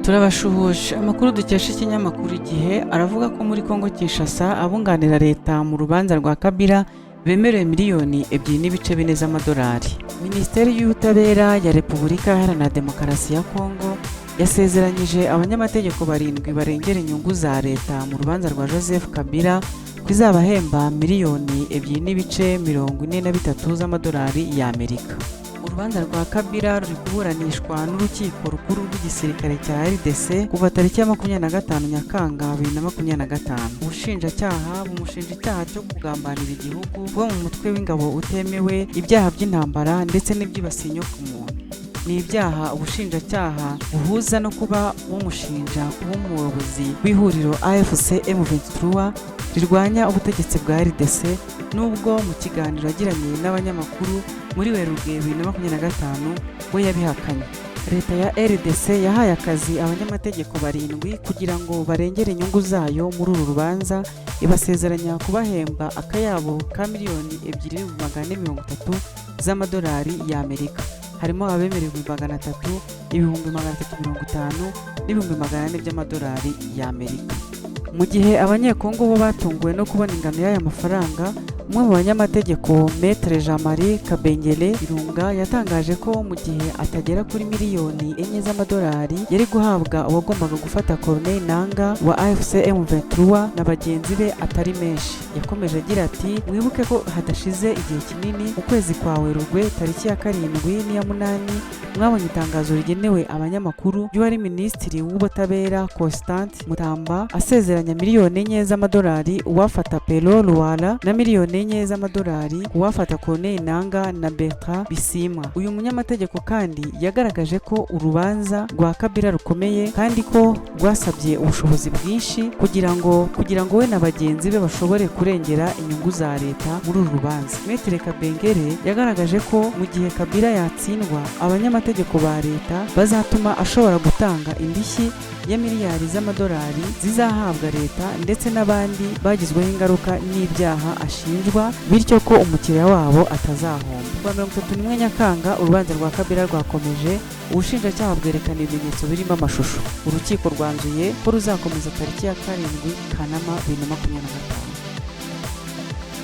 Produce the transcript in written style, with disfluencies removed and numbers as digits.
Turabashuhuje. Amakuru dukesha ikinyamakuru Igihe aravuga ko muri Kongo Kinshasa abunganira leta mu rubanza rwa Kabila bemerewe miliyoni 2.4 z'amadolari. Minisiteri y'Ubutabera ya Repubulika Iharanira Demokarasi ya Kongo yasezeranyije abanyamategeko 7 barengera inyungu za leta mu rubanza rwa Joseph Kabila kwizabahemba miliyoni 2.43 z'amadolari y'Amerika. Urubanza rwa Kabila ruri kuburanishwa n'urukiko rukuru rw'igisirikare cya RDC kuva tariki ya 25 Nyakanga 2025. Ubushinjacyaha bumushinja icyaha cyo kugambanira igihugu bwo mu mutwe w'ingabo utemewe, ibyaha by'intambara ndetse n'ibyibasiye inyokomuntu. Ni ibyaha ubushinjacyaha buhuza no kuba bumushinja kuba umuyobozi w'ihuriro AFC M23 rirwanya ubutegetsi bwa RDC, nubwo mu kiganiro yagiranye n'abanyamakuru muri Werurwe 2025 we yabihakanye. Leta ya RDC yahaye akazi abanyamategeko 7 kugira ngo barengere inyungu zayo muri uru rubanza, ibasezeranya kubahemba akayabo ka miliyoni 2.430 z'amadolari y'Amerika. Harimo abemerewe 300, 350 n'ibihumbi 400 by'amadolari y'Amerika. Mu gihe abanyekongo bo batunguwe no kubona ingano y'aya mafaranga, umwe mu banyamategeko Maître Jean-Marie Kabengele Irunga yatangaje ko mu gihe atagera kuri miliyoni 4 z'amadolari yari guhabwa uwagombaga gufata Corneille Nangaa wa AFC M23 na bagenzi be atari menshi. Yakomeje agira ati, mwibuke ko hadashize igihe kinini ukwezi kwa Werurwe tariki ya 7 n'iya 8 mwabonye itangazo rigenewe abanyamakuru y'uwari Minisitiri w'Ubutabera Constant Mutamba asezeranya miliyoni 4 z'amadolari uwafata Pero Luala na miliyoni 4 z'amadolari uwafata Corneille Nangaa na Bertrand Bisimwa. Uyu munyamategeko kandi yagaragaje ko urubanza rwa Kabila rukomeye kandi ko rwasabye ubushobozi bwinshi kugira ngo we na bagenzi be bashobore kurengera inyungu za leta muri uru rubanza. Maître Kabengele yagaragaje ko mu gihe Kabila yatsindwa, abanyamategeko ba leta bazatuma ashobora gutanga indishyi ya miliyari z'amadolari zizahabwa leta ndetse n'abandi bagizweho ingaruka n'ibyaha ashinjwa, bityo ko umukiriya wabo atazahomba. Kuwa 31 Nyakanga urubanza rwa Kabila rwakomeje, ubushinjacyaha bwerekana ibimenyetso birimo amashusho. Urukiko rwanzuye ko ruzakomeza tariki ya 7 Kanama 2025.